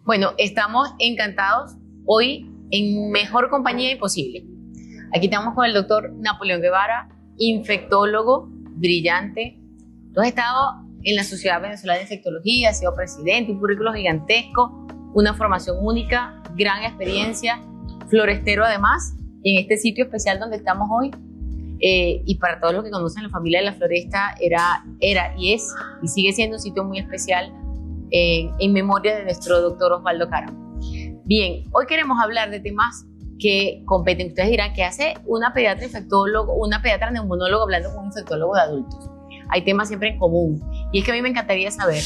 Bueno, estamos encantados hoy en mejor compañía imposible. Aquí estamos con el doctor Napoleón Guevara, infectólogo brillante. Tú has estado en la Sociedad Venezolana de Infectología, has sido presidente, un currículo gigantesco, una formación única, gran experiencia, florestero además, en este sitio especial donde estamos hoy. Y para todos los que conocen la familia de la floresta, era y es y sigue siendo un sitio muy especial en memoria de nuestro doctor Osvaldo Caro. Bien, hoy queremos hablar de temas que competen. Ustedes dirán, ¿qué hace una pediatra infectólogo, una pediatra neumonólogo hablando con un infectólogo de adultos? Hay temas siempre en común. Y es que a mí me encantaría saber,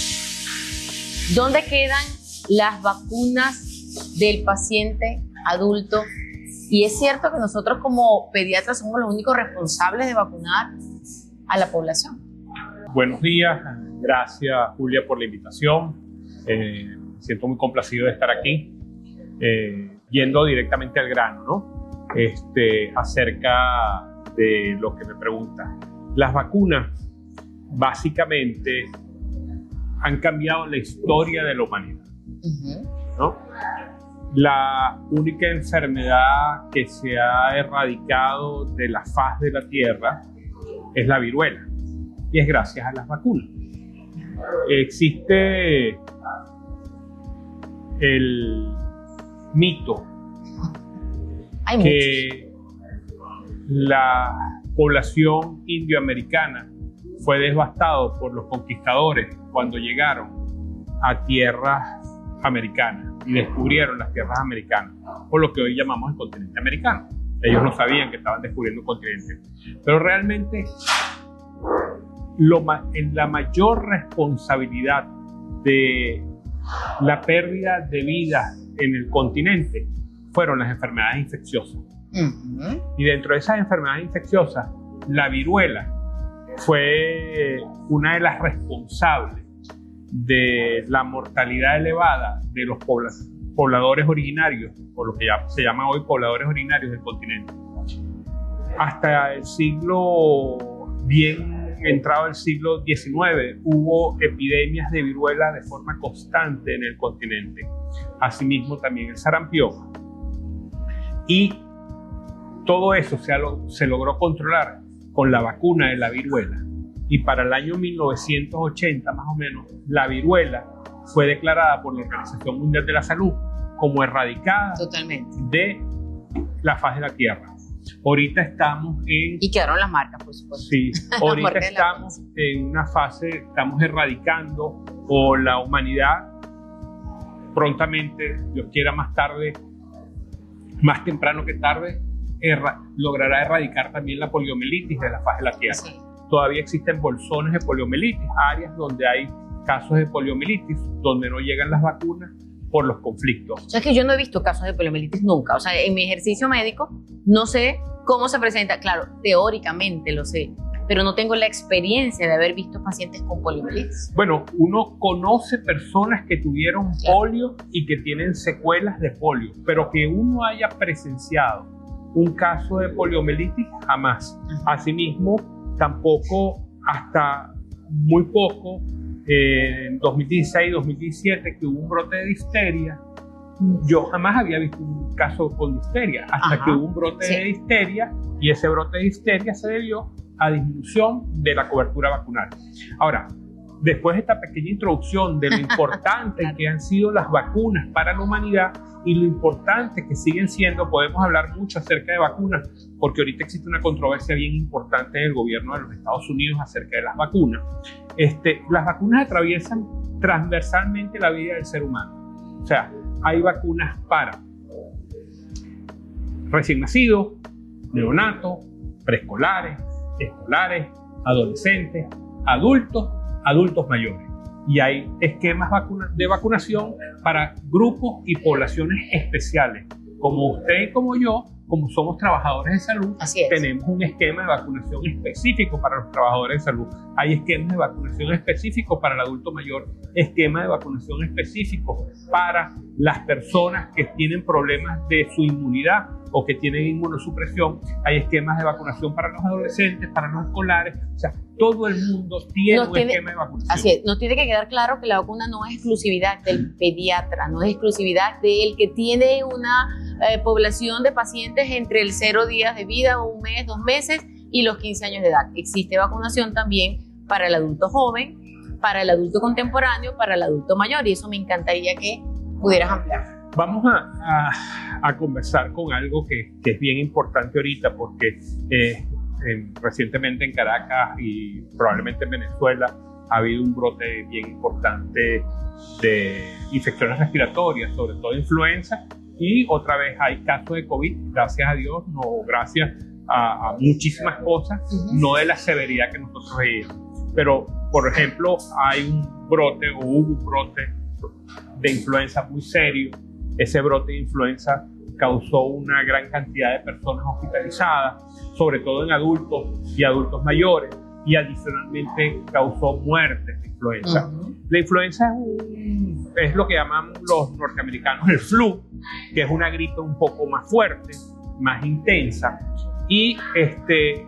¿dónde quedan las vacunas del paciente adulto? Y es cierto que nosotros como pediatras somos los únicos responsables de vacunar a la población. Buenos días, gracias Julia por la invitación. Me siento muy complacido de estar aquí, yendo directamente al grano, ¿no? Acerca de lo que me pregunta. Las vacunas básicamente han cambiado la historia de la humanidad, ¿no? La única enfermedad que se ha erradicado de la faz de la Tierra es la viruela, y es gracias a las vacunas. Existe el mito que la población indioamericana fue devastada por los conquistadores cuando llegaron a tierras americanas y descubrieron las tierras americanas, por lo que hoy llamamos el continente americano. Ellos no sabían que estaban descubriendo un continente, pero realmente la mayor responsabilidad de la pérdida de vida en el continente fueron las enfermedades infecciosas. Y dentro de esas enfermedades infecciosas, la viruela fue una de las responsables de la mortalidad elevada de los pobladores originarios, o lo que ya se llama hoy pobladores originarios del continente. Hasta el siglo, bien entrado el siglo XIX, hubo epidemias de viruela de forma constante en el continente. Asimismo también el sarampión. Y todo eso se logró controlar con la vacuna de la viruela. Y para el año 1980, más o menos, la viruela fue declarada por la Organización Mundial de la Salud como erradicada de la faz de la Tierra. Ahorita estamos en... Y quedaron las marcas, por supuesto. Sí, ahorita estamos en una fase, estamos erradicando, o la humanidad prontamente, Dios quiera más tarde, más temprano que tarde, logrará erradicar también la poliomielitis de la faz de la Tierra. Sí. Todavía existen bolsones de poliomielitis, áreas donde hay casos de poliomielitis, donde no llegan las vacunas por los conflictos. O sea, es que yo no he visto casos de poliomielitis nunca. O sea, en mi ejercicio médico no sé cómo se presenta. Claro, teóricamente lo sé, pero no tengo la experiencia de haber visto pacientes con poliomielitis. Bueno, uno conoce personas que tuvieron polio y que tienen secuelas de polio, pero que uno haya presenciado un caso de poliomielitis, jamás. Asimismo, tampoco hasta muy poco, en 2016-2017, que hubo un brote de difteria, yo jamás había visto un caso con difteria, hasta que hubo un brote de difteria, y ese brote de difteria se debió a disminución de la cobertura vacunal. Ahora, después de esta pequeña introducción de lo importante que han sido las vacunas para la humanidad y lo importante que siguen siendo, podemos hablar mucho acerca de vacunas, porque ahorita existe una controversia bien importante en el gobierno de los Estados Unidos acerca de las vacunas. Las vacunas atraviesan transversalmente la vida del ser humano. O sea, hay vacunas para recién nacidos, neonatos, preescolares, escolares, adolescentes, adultos mayores. Y hay esquemas de vacunación para grupos y poblaciones especiales. Como usted y como yo, como somos trabajadores de salud, tenemos un esquema de vacunación específico para los trabajadores de salud. Hay esquemas de vacunación específicos para el adulto mayor, esquema de vacunación específico para las personas que tienen problemas de su inmunidad o que tienen inmunosupresión. Hay esquemas de vacunación para los adolescentes, para los escolares. O sea, todo el mundo tiene un esquema de vacunación. Así es, nos tiene que quedar claro que la vacuna no es exclusividad del pediatra, no es exclusividad del que tiene una población de pacientes entre el 0 días de vida, 1 mes, 2 meses y los 15 años de edad. Existe vacunación también para el adulto joven, para el adulto contemporáneo, para el adulto mayor, y eso me encantaría que pudieras ampliar. Vamos a conversar con algo que es bien importante ahorita, porque recientemente en Caracas y probablemente en Venezuela ha habido un brote bien importante de infecciones respiratorias, sobre todo influenza, y otra vez hay casos de COVID, gracias a Dios, no gracias a muchísimas cosas, no de la severidad que nosotros veíamos. Pero, por ejemplo, hay un brote o hubo un brote de influenza muy serio. Ese brote de influenza causó una gran cantidad de personas hospitalizadas, sobre todo en adultos y adultos mayores, y adicionalmente causó muertes de influenza. La influenza es lo que llaman los norteamericanos el flu, que es una gripe un poco más fuerte, más intensa, y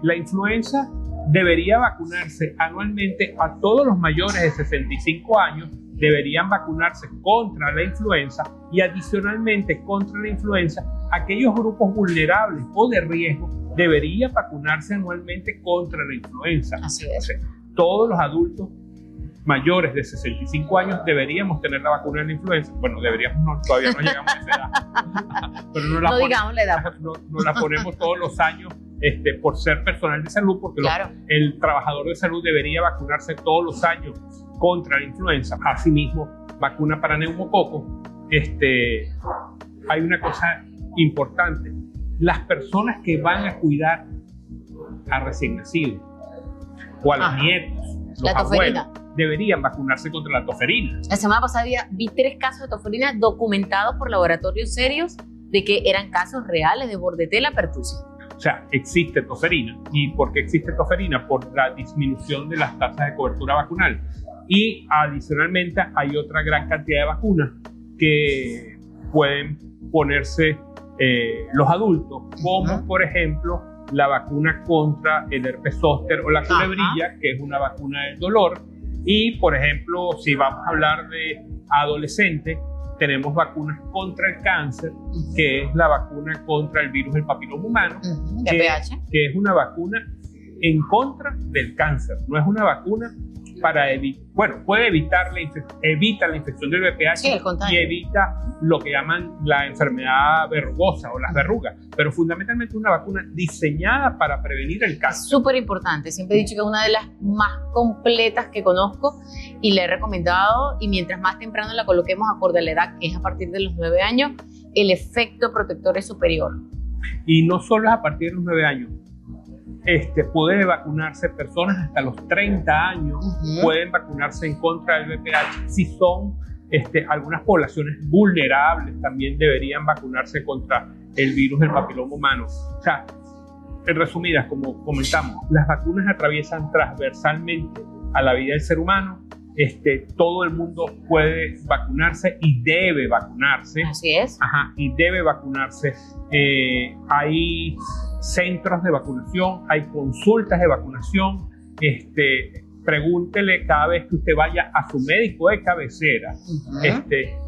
la influenza debería vacunarse anualmente a todos los mayores de 65 años. Deberían vacunarse contra la influenza y adicionalmente contra la influenza aquellos grupos vulnerables o de riesgo deberían vacunarse anualmente contra la influenza. Así es. O sea, todos los adultos mayores de 65 años deberíamos tener la vacuna de la influenza. Bueno, deberíamos, no, todavía no llegamos a esa edad. Pero no digamos la edad. No la ponemos todos los años por ser personal de salud, porque claro, el trabajador de salud debería vacunarse todos los años contra la influenza. Asimismo, vacuna para neumococo. Hay una cosa importante. Las personas que van a cuidar a recién nacidos o a los nietos, los abuelos, deberían vacunarse contra la toferina. La semana pasada vi 3 casos de toferina documentados por laboratorios serios de que eran casos reales de Bordetella pertussis. O sea, existe toferina. ¿Y por qué existe toferina? Por la disminución de las tasas de cobertura vacunal. Y adicionalmente hay otra gran cantidad de vacunas que pueden ponerse los adultos, como por ejemplo la vacuna contra el herpes zóster o la culebrilla, que es una vacuna del dolor. Y por ejemplo, si vamos a hablar de adolescentes, tenemos vacunas contra el cáncer, que es la vacuna contra el virus del papiloma humano, que es una vacuna en contra del cáncer, no es una vacuna para evitar, bueno, puede evita la infección del VPH y evita lo que llaman la enfermedad verrugosa o las verrugas, pero fundamentalmente una vacuna diseñada para prevenir el cáncer. Súper importante, siempre he dicho que es una de las más completas que conozco y le he recomendado, y mientras más temprano la coloquemos acorde a la edad, que es a partir de los 9 años, el efecto protector es superior. Y no solo es a partir de los 9 años. Puede vacunarse personas hasta los 30 años, pueden vacunarse en contra del VPH. Si son algunas poblaciones vulnerables, también deberían vacunarse contra el virus del papiloma humano. O sea, en resumidas, como comentamos, las vacunas atraviesan transversalmente a la vida del ser humano. Todo el mundo puede vacunarse y debe vacunarse. Así es. Y debe vacunarse. Hay centros de vacunación, hay consultas de vacunación. Pregúntele cada vez que usted vaya a su médico de cabecera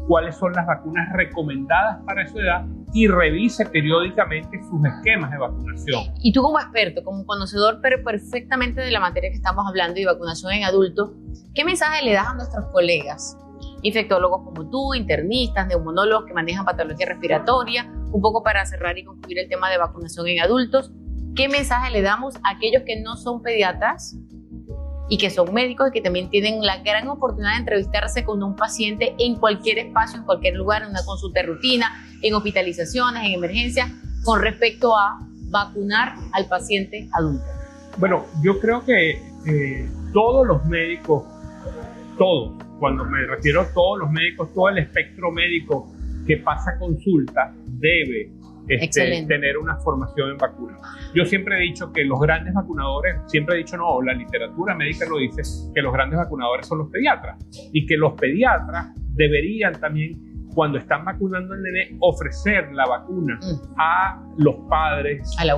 cuáles son las vacunas recomendadas para su edad y revise periódicamente sus esquemas de vacunación. Y tú como experto, como conocedor pero perfectamente de la materia que estamos hablando y vacunación en adultos, ¿qué mensaje le das a nuestros colegas, infectólogos como tú, internistas, neumonólogos que manejan patología respiratoria, un poco para cerrar y concluir el tema de vacunación en adultos? ¿Qué mensaje le damos a aquellos que no son pediatras y que son médicos y que también tienen la gran oportunidad de entrevistarse con un paciente en cualquier espacio, en cualquier lugar, en una consulta de rutina, en hospitalizaciones, en emergencias, con respecto a vacunar al paciente adulto? Bueno, yo creo que todos los médicos, todos, cuando me refiero a todos los médicos, todo el espectro médico que pasa consulta debe tener una formación en vacunas. Yo siempre he dicho que los grandes vacunadores, siempre he dicho no, la literatura médica lo dice, que los grandes vacunadores son los pediatras y que los pediatras deberían también cuando están vacunando al nene, ofrecer la vacuna a los padres, al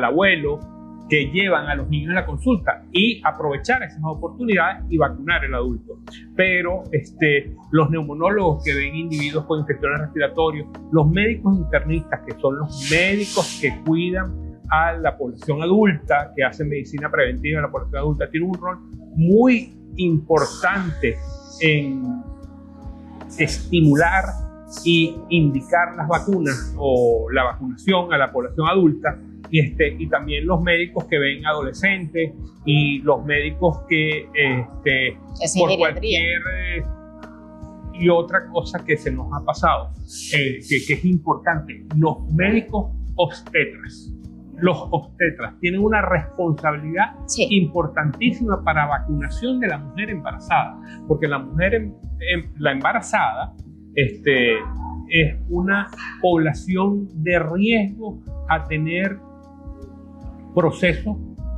abuelo, que llevan a los niños a la consulta, y aprovechar esas oportunidades y vacunar al adulto. Pero los neumonólogos que ven individuos con infecciones respiratorias, los médicos internistas, que son los médicos que cuidan a la población adulta, que hacen medicina preventiva a la población adulta, tienen un rol muy importante en estimular y indicar las vacunas o la vacunación a la población adulta. Y también los médicos que ven adolescentes y los médicos que por cualquier y otra cosa que se nos ha pasado, que es importante, los médicos obstetras. Los obstetras tienen una responsabilidad importantísima para vacunación de la mujer embarazada, porque la mujer la embarazada es una población de riesgo a tener procesos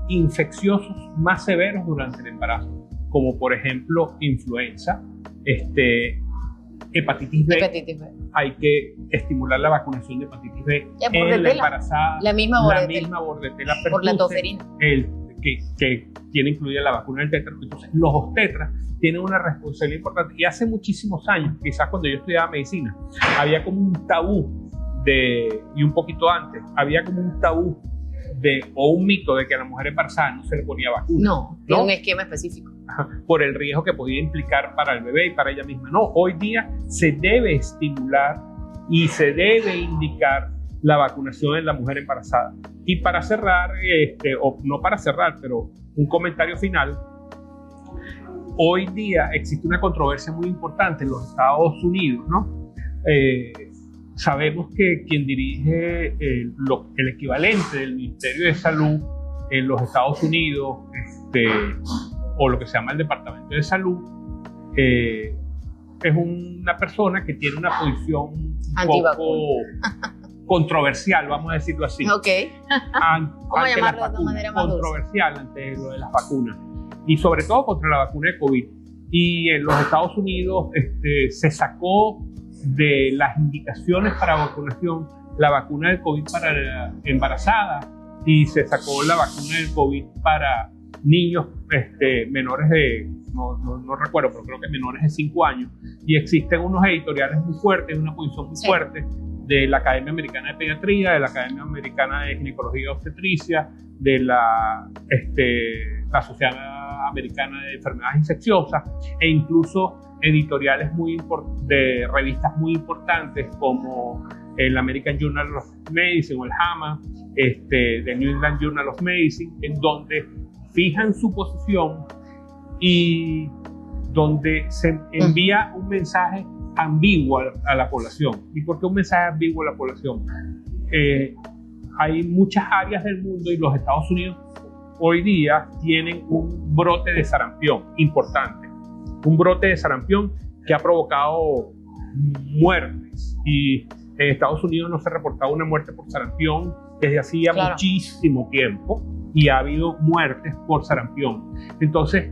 infecciosos más severos durante el embarazo, como por ejemplo influenza, hepatitis B. Hay que estimular la vacunación de hepatitis B en la embarazada, la misma bordetela pertussis, por la toferina, que tiene incluida la vacuna del tétano. Entonces los obstetras tienen una responsabilidad importante, y hace muchísimos años, quizás cuando yo estudiaba medicina, había como un tabú y un poquito antes, había como un tabú o un mito de que a la mujer embarazada no se le ponía vacuna. No, tiene un esquema específico. Por el riesgo que podía implicar para el bebé y para ella misma. No, hoy día se debe estimular y se debe indicar la vacunación en la mujer embarazada. Y para cerrar, o no para cerrar, pero un comentario final, hoy día existe una controversia muy importante en los Estados Unidos, ¿no? Sabemos que quien dirige el equivalente del Ministerio de Salud en los Estados Unidos, o lo que se llama el Departamento de Salud, es una persona que tiene una posición un poco controversial, vamos a decirlo así. ¿Cómo llamarlo de una manera más controversial ante lo de las vacunas, y sobre todo contra la vacuna de COVID. Y en los Estados Unidos se sacó de las indicaciones para vacunación la vacuna del COVID para la embarazada, y se sacó la vacuna del COVID para niños menores de, no recuerdo, pero creo que menores de 5 años. Y existen unos editoriales muy fuertes, una posición muy fuerte de la Academia Americana de Pediatría, de la Academia Americana de Ginecología y Obstetricia, de la Sociedad Americana de Enfermedades Infecciosas, e incluso editoriales de revistas muy importantes como el American Journal of Medicine o el JAMA, del New England Journal of Medicine, en donde fijan su posición y donde se envía un mensaje ambiguo a la población. ¿Y por qué un mensaje ambiguo a la población? Hay muchas áreas del mundo, y los Estados Unidos hoy día tienen un brote de sarampión importante, un brote de sarampión que ha provocado muertes, y en Estados Unidos no se reportaba una muerte por sarampión desde hacía muchísimo tiempo, y ha habido muertes por sarampión. Entonces,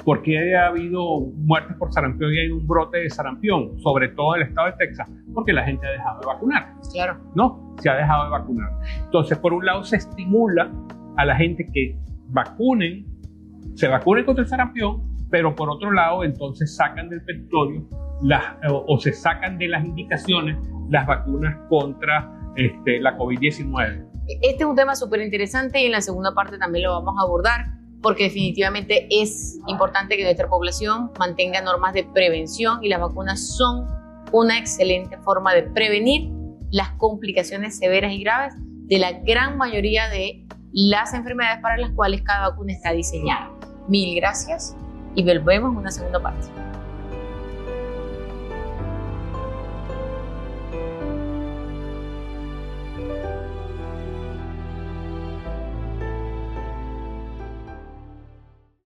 ¿por qué ha habido muertes por sarampión y hay un brote de sarampión? Sobre todo en el estado de Texas, porque la gente ha dejado de vacunar. ¿No? Se ha dejado de vacunar. Entonces, por un lado, se estimula a la gente que se vacunen contra el sarampión, pero por otro lado, entonces sacan del territorio o se sacan de las indicaciones las vacunas contra la COVID-19. Este es un tema súper interesante, y en la segunda parte también lo vamos a abordar, porque definitivamente es importante que nuestra población mantenga normas de prevención, y las vacunas son una excelente forma de prevenir las complicaciones severas y graves de la gran mayoría de las enfermedades para las cuales cada vacuna está diseñada. Mil gracias, y volvemos en una segunda parte.